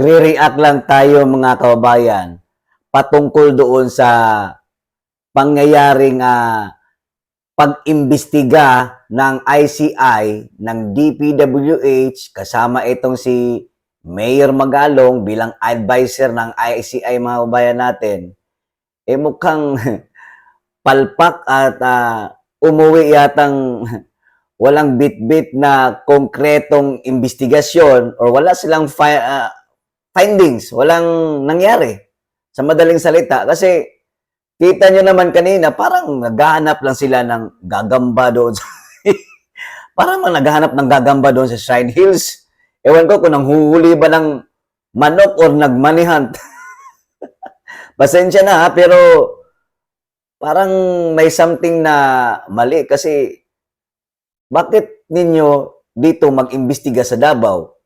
Re-react lang tayo mga kababayan patungkol doon sa pangyayaring pag-imbestiga ng ICI, ng DPWH, kasama itong si Mayor Magalong bilang advisor ng ICI mga kababayan natin, mukhang palpak at umuwi yatang walang bit-bit na konkretong investigasyon or wala silang findings, walang nangyari. Sa madaling salita, kasi kita nyo naman kanina, parang naghahanap lang sila ng gagamba doon. Parang naghahanap ng gagamba doon sa Shrine Hills. Ewan ko kung nanghuhuli ba ng manok or nagmanihunt. Pasensya na ha, pero parang may something na mali kasi bakit ninyo dito mag-imbestiga sa Davao?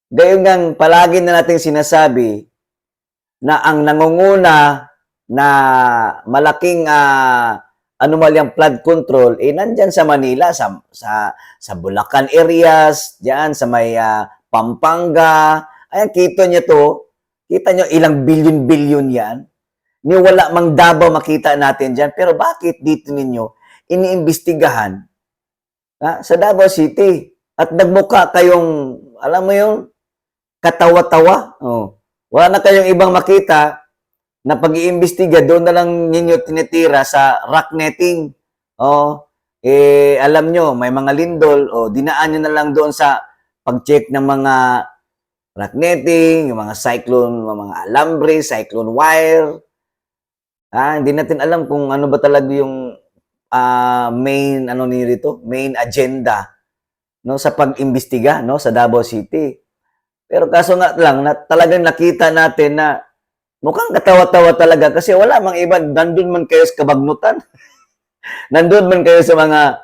Gayon nga, palagi na natin sinasabi na ang nangunguna na malaking anomalyang flood control nandyan sa Manila, sa Bulacan areas, diyan sa may Pampanga. Ayan, kita nyo ilang bilyon-bilyon yan. Ni wala mang Davao makita natin diyan, pero bakit dito ninyo iniimbestigahan sa Davao City? At nagmukha kayong, alam mo yung katawa-tawa. Oh. Wala na kayong ibang makita na pag-iimbestiga, doon na lang ninyo tinitira sa rock netting. Oh, alam nyo, may mga lindol, dinaan nyo na lang doon sa pag-check ng mga rock netting, yung mga cyclone, mga alambre, cyclone wire. Hindi natin alam kung ano ba talaga yung main agenda no sa pag-imbestiga no sa Davao City. Pero kaso nga lang na talagang nakita natin na mukhang katawa-tawa talaga kasi wala mang iba, nandun man kayo sa kabagnutan. Nandun man kayo sa mga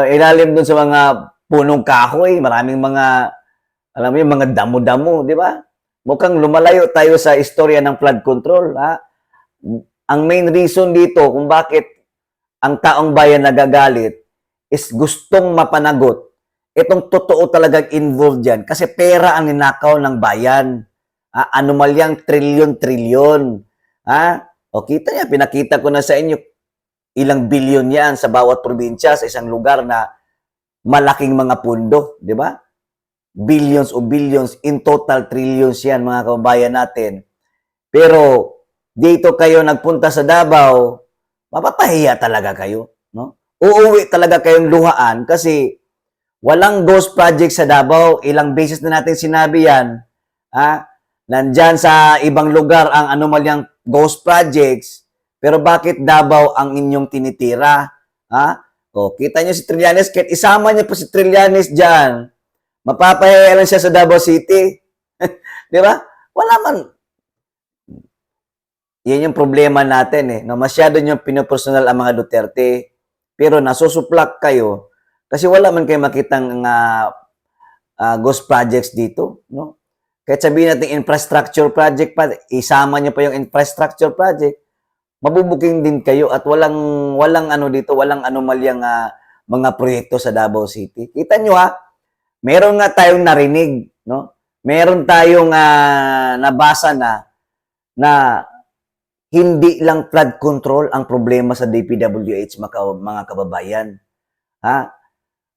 ilalim dun sa mga punong kahoy, maraming mga alam mo yung mga damo-damo, di ba? Mukhang lumalayo tayo sa istorya ng flood control, ha? Ang main reason dito kung bakit ang taong bayan nagagalit is gustong mapanagot itong totoo talagang involved dyan kasi pera ang ninakaw ng bayan. Anomalyang trilyon-trilyon. O kita niya, pinakita ko na sa inyo ilang bilyon yan sa bawat probinsya sa isang lugar na malaking mga pundo, di ba? Billions o billions, in total trillions yan mga kababayan natin. Pero dito kayo nagpunta sa Davao, mapapahiya talaga kayo, no? Uuwi talaga kayong luhaan kasi walang ghost project sa Davao. Ilang beses na natin sinabi yan. Nandyan sa ibang lugar ang anomalyang ghost projects, pero bakit Davao ang inyong tinitira? Kita nyo si Trillanes, kahit isama niyo po si Trillanes dyan, mapapahiya lang siya sa Davao City. Di ba? Wala man. Yan yung problema natin no, masyado nyo pinopersonal ang mga Duterte, pero nasusuplak kayo kasi wala man kayo makitang ghost projects dito, no? Kahit sabihin natin infrastructure project pa, isama niyo pa yung infrastructure project, mabubuking din kayo at walang ano dito, walang anomalyang mga proyekto sa Davao City. Kita nyo meron nga tayong narinig, no? Meron tayong nabasa na hindi lang flood control ang problema sa DPWH mga kababayan.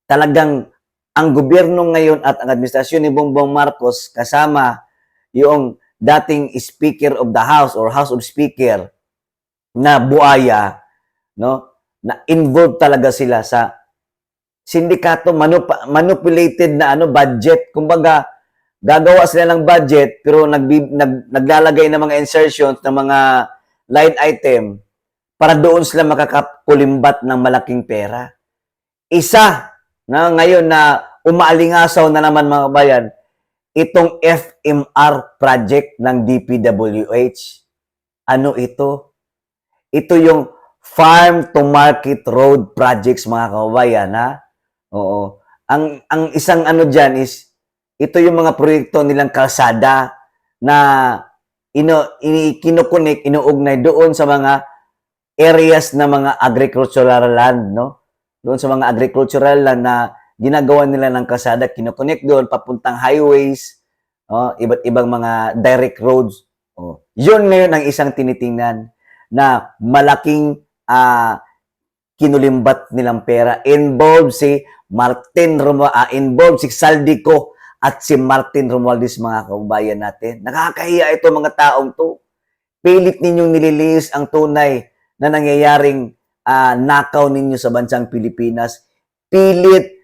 Talagang ang gobyerno ngayon at ang administrasyon ni Bongbong Marcos kasama yung dating Speaker of the House or House of Speaker na buaya, no? Na involved talaga sila sa sindikato, manipulated na budget. Kumbaga, gagawa sila ng budget pero naglalagay ng mga insertions ng mga line item para doon sila makakakulimbat ng malaking pera. Isa na ngayon na umaalingasaw na naman mga bayan, itong FMR project ng DPWH. Ano ito? Ito yung Farm to Market Road projects mga kababayan, Oo. Ang isang dyan is, ito yung mga proyekto nilang kalsada na kinukunik, inuugnay doon sa mga areas na mga agricultural land, no? Doon sa mga agricultural land na ginagawa nila ng kalsada, kinukunik doon, papuntang highways, iba't ibang mga direct roads. Yun ngayon ang isang tinitingnan na malaking kinulimbat nilang pera. Involved si Saldico at si Martin Romualdez, mga kababayan natin. Nakakahiya ito mga taong to. Pilit ninyong nililinis ang tunay na nangyayaring nakaw ninyo sa bansang Pilipinas. Pilit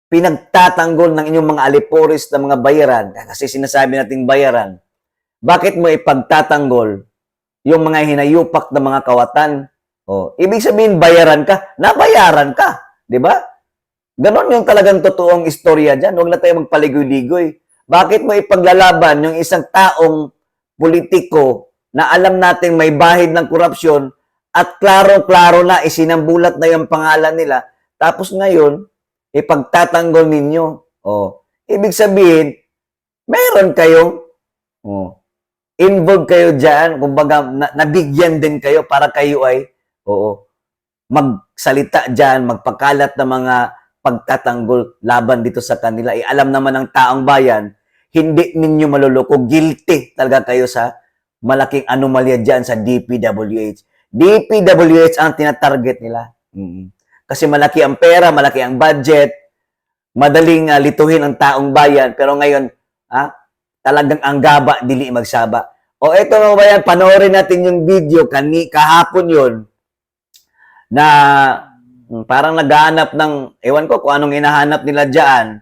pinagtatanggol ng inyong mga aliporis na mga bayaran. Kasi sinasabi nating bayaran. Bakit mo ipagtatanggol yung mga hinayupak na mga kawatan? Ibig sabihin bayaran ka, nabayaran ka. Di ba? Ganon yung talagang totoong istorya dyan. Huwag na tayo magpaligoy-ligoy. Bakit mo ipaglalaban yung isang taong politiko na alam natin may bahid ng korupsyon at klaro-klaro na isinambulat na yung pangalan nila, tapos ngayon, ipagtatanggol ninyo. Ibig sabihin, meron kayong involved kayo dyan, kumbaga, nabigyan din kayo para kayo ay, magsalita dyan, magpakalat ng mga pagtatanggol laban dito sa kanila. Alam naman ng taong bayan, hindi ninyo maluloko. Guilty talaga kayo sa malaking anomalya dyan sa DPWH. DPWH ang tinatarget nila. Kasi malaki ang pera, malaki ang budget, madaling lituhin ang taong bayan, pero ngayon, talagang ang gaba, dili magsaba. Eto mga bayan, panoorin natin yung video, kahapon yun, na parang naghahanap ng, ewan ko kung anong hinahanap nila dyan.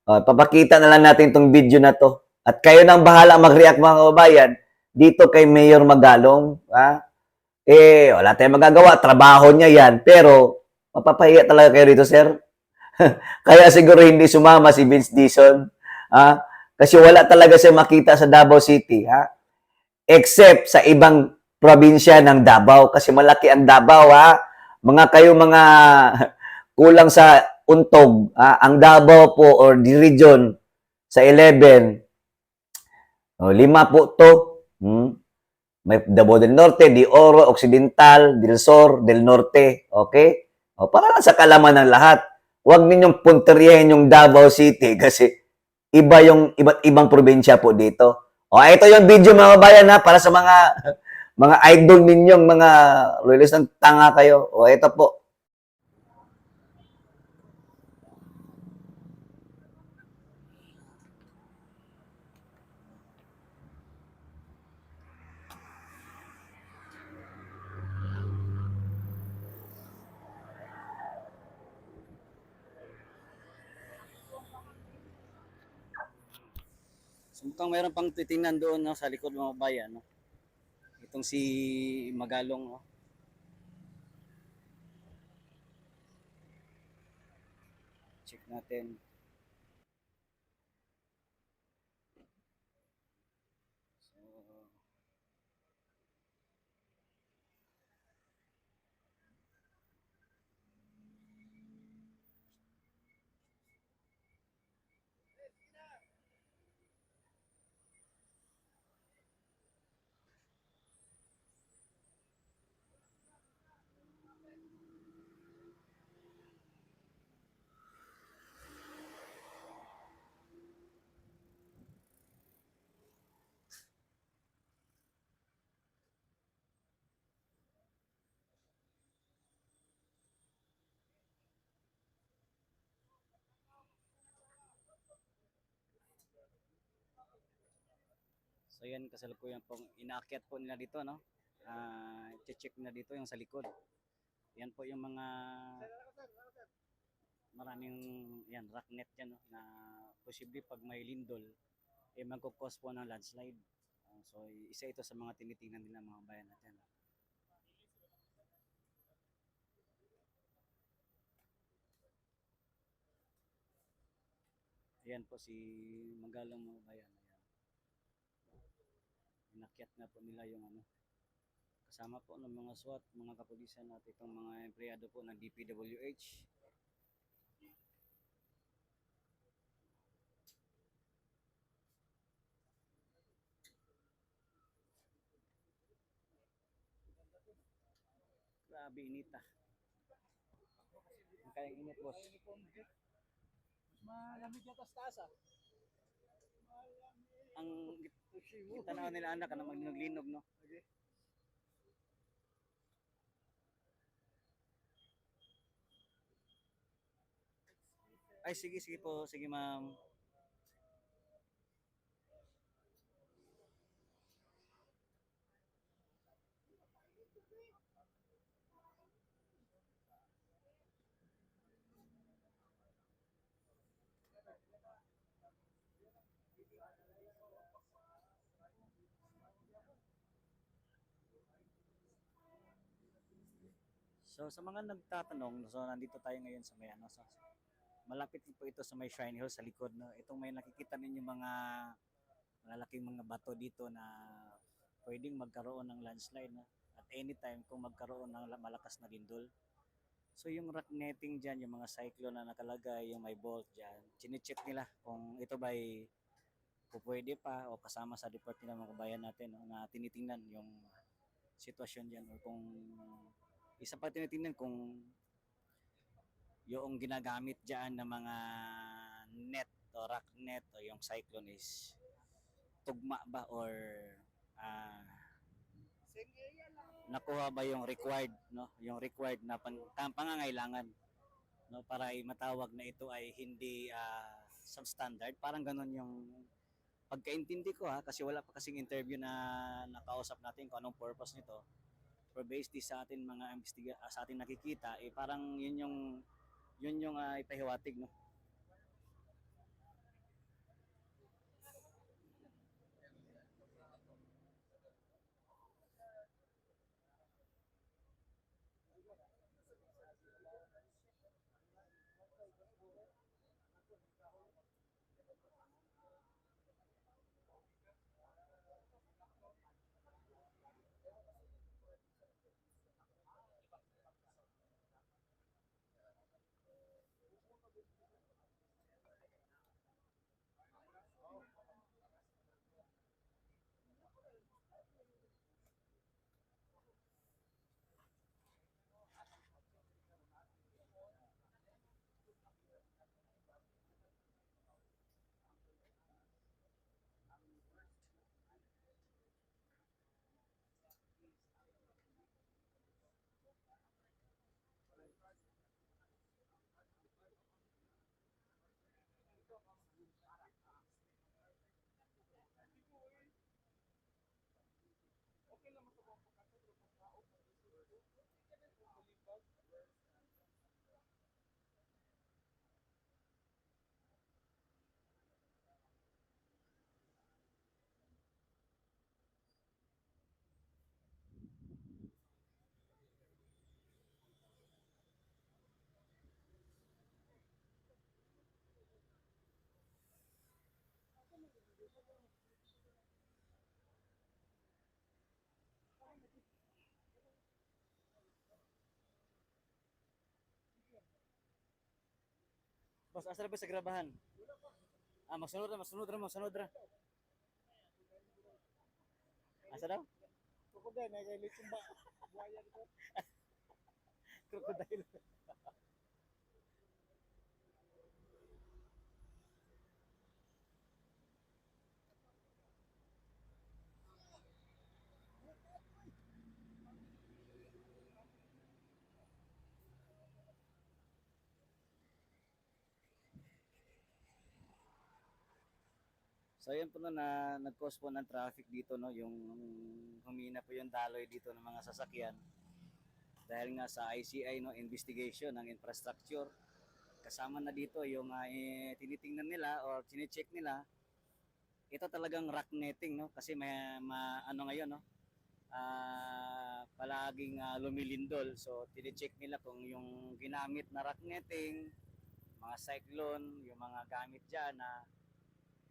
Papakita na lang natin itong video na to. At kayo nang bahala mag-react mga kababayan, dito kay Mayor Magalong, wala tayong magagawa, trabaho niya yan, pero mapapahiya talaga kayo dito, sir. Kaya siguro hindi sumama si Vince Dizon. Kasi wala talaga siya makita sa Davao City. Except sa ibang probinsya ng Davao. Kasi malaki ang Davao. Mga kayo mga kulang sa untog. Ang Davao po or the region sa 11. 5 po to. May Davao del Norte, de Oro, Occidental, del Sur, del Norte. Okay? Para lang sa kalaman ng lahat. Huwag ninyong punteriyahin yung Davao City kasi iba yung iba't ibang probinsya po dito. Ito yung video mga kabayan para sa mga idol ninyong mga loyalist ng tanga kayo. Ito po. Mukhang mayroon pang titingnan doon sa likod mga bayan. Itong si Magalong. Check natin. So yan, kasalukuyan pong inaakyat po nila dito, no? Check na dito yung sa likod. Yan po yung mga maraming yan rocknet yan, no? Na posible pag may lindol magkukos po ng landslide. So isa ito sa mga tinitingnan nila mga bayan natin. Ayan po si Magalong mga bayan. Inakyat na po nila yung kasama po ng mga SWAT, mga kapulisan at itong mga empleyado po ng DPWH. Grabe inita. Ang kayang init, boss. Malamig yata sa taas ah. Ang kita na nila anak na maglinog-linog no. Okay. Ay sige sige po, sige ma'am. So sa mga nagtatanong, so nandito tayo ngayon sa may ano, sa malapit po ito sa may Shrine Hill sa likod no. Itong may nakikita ninyo mga malalaking mga bato dito na pwedeng magkaroon ng landslide no. At anytime kung magkaroon ng malakas na lindol. So yung rock netting dyan, yung mga cyclone na nakalagay, yung may bolt dyan, chinecheck nila kung ito ba'y pupwede pa o kasama sa report nila mga kabayan natin no, na tinitingnan yung sitwasyon dyan o kung isa pa tinitingnan kung yung ginagamit dyan ng mga net o rock net o yung cyclone is tugma ba or Same area lang. nakuha ba yung required no yung required na pangangailangan no para ay matawag na ito ay hindi substandard parang ganon yung pagkaintindi ko ha kasi wala pa kasing interview na nakausap natin kung anong purpose nito pero based di sa atin mga sa atin nakikita eh parang yun yung ipahiwatig no. Okay lang ito kung pagkakataon ng tao. Boss, asa ba sa grabahan? Masunod ra. Asa daw? Krokodil, nagalitin ba? Buhaya dito. Crocodile. So yun po no, na nag-cause po ng traffic dito no, yung humina po yung daloy dito ng mga sasakyan dahil nga sa ICI no investigation ng infrastructure. Kasama na dito yung tinitingnan nila or chine-check nila ito talagang rock netting no kasi ano ngayon no palaging lumilindol so tine-check nila kung yung ginamit na rock netting mga cyclone yung mga gamit diyan na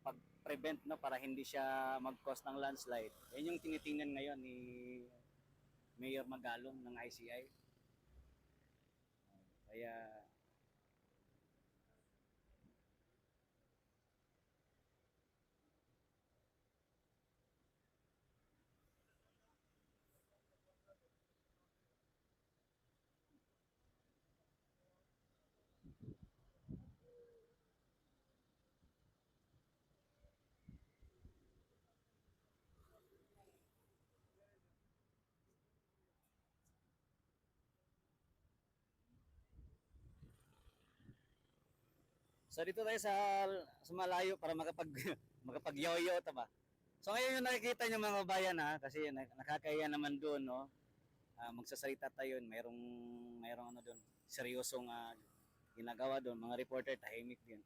pag-prevent no para hindi siya mag-cause ng landslide. Yan yung tinitingnan ngayon ni Mayor Magalong ng ICI. Kaya So dito tayo sa malayo para makapag-yoyo, tama. So ngayon yung nakikita niyo mga bayan ha, kasi nakakaya naman doon, no. Magsasalita tayo, mayroong ano doon, seryosong ginagawa doon, mga reporter tahimik din.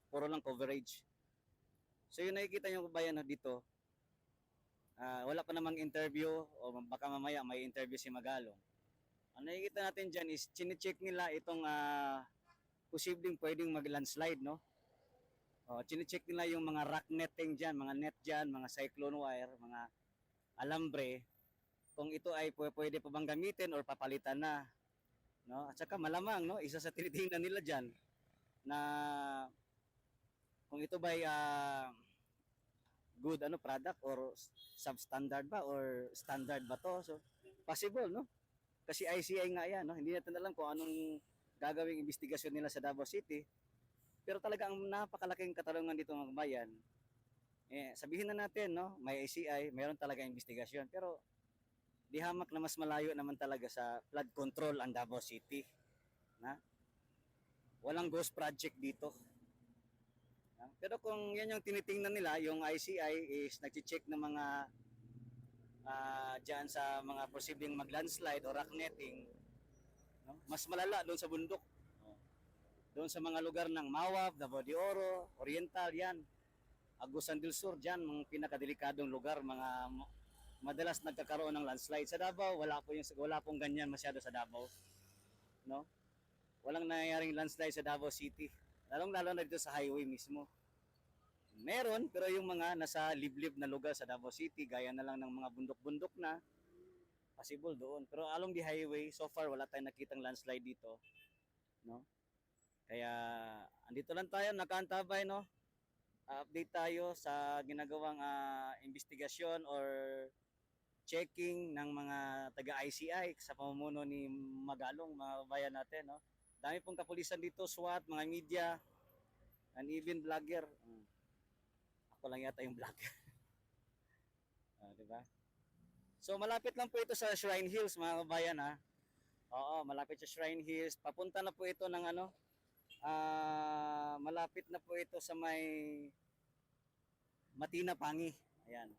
Puro lang coverage. So yung nakikita niyo bayan no, dito, wala pa namang interview o baka mamaya may interview si Magalong. Ang nakikita natin dyan is chine-check nila itong posibleng pwedeng mag-landslide, no? Chine-check nila yung mga rock netting dyan, mga net dyan, mga cyclone wire, mga alambre, kung ito ay pwede pa bang gamitin or papalitan na. No? At saka malamang, no? Isa sa tinitingnan nila dyan na kung ito ba ay good product or substandard ba or standard ba to. So, possible, no? Kasi ICI nga yan, no? Hindi natin alam kung anong gagawing investigasyon nila sa Davao City. Pero talaga ang napakalaking katarungan dito mga bayan. Sabihin na natin, no? May ICI, mayroon talaga investigasyon. Pero di hamak na mas malayo naman talaga sa flood control ang Davao City. Na? Walang ghost project dito. Pero kung yan yung tinitingnan nila, yung ICI is nag-check ng mga dyan sa mga posibleng mag-landslide o rock netting, no? Mas malala doon sa bundok. Doon sa mga lugar ng Mawab, Davao de Oro, Oriental, yan. Agusan del Sur, dyan, mga pinakadelikadong lugar, mga madalas nagkakaroon ng landslide. Sa Davao, wala pong ganyan masyado sa Davao. No? Walang nangyayaring landslide sa Davao City. Lalong-lalo na dito sa highway mismo. Meron, pero yung mga nasa liblib na lugar sa Davao City, gaya na lang ng mga bundok-bundok na, possible doon. Pero along the highway, so far wala tayong nakitang landslide dito. No? Kaya andito lang tayo, nakaantabay, no? Update tayo sa ginagawang investigasyon or checking ng mga taga-ICI sa pamumuno ni Magalong, mga bayan natin, no? Dami pong kapulisan dito, SWAT, mga media, and even vlogger. Ako lang yata yung vlogger. Diba? So malapit lang po ito sa Shrine Hills, mga kabayan ha. Oo, malapit sa Shrine Hills. Papunta na po ito ng malapit na po ito sa may Matina Pangi. Ayan.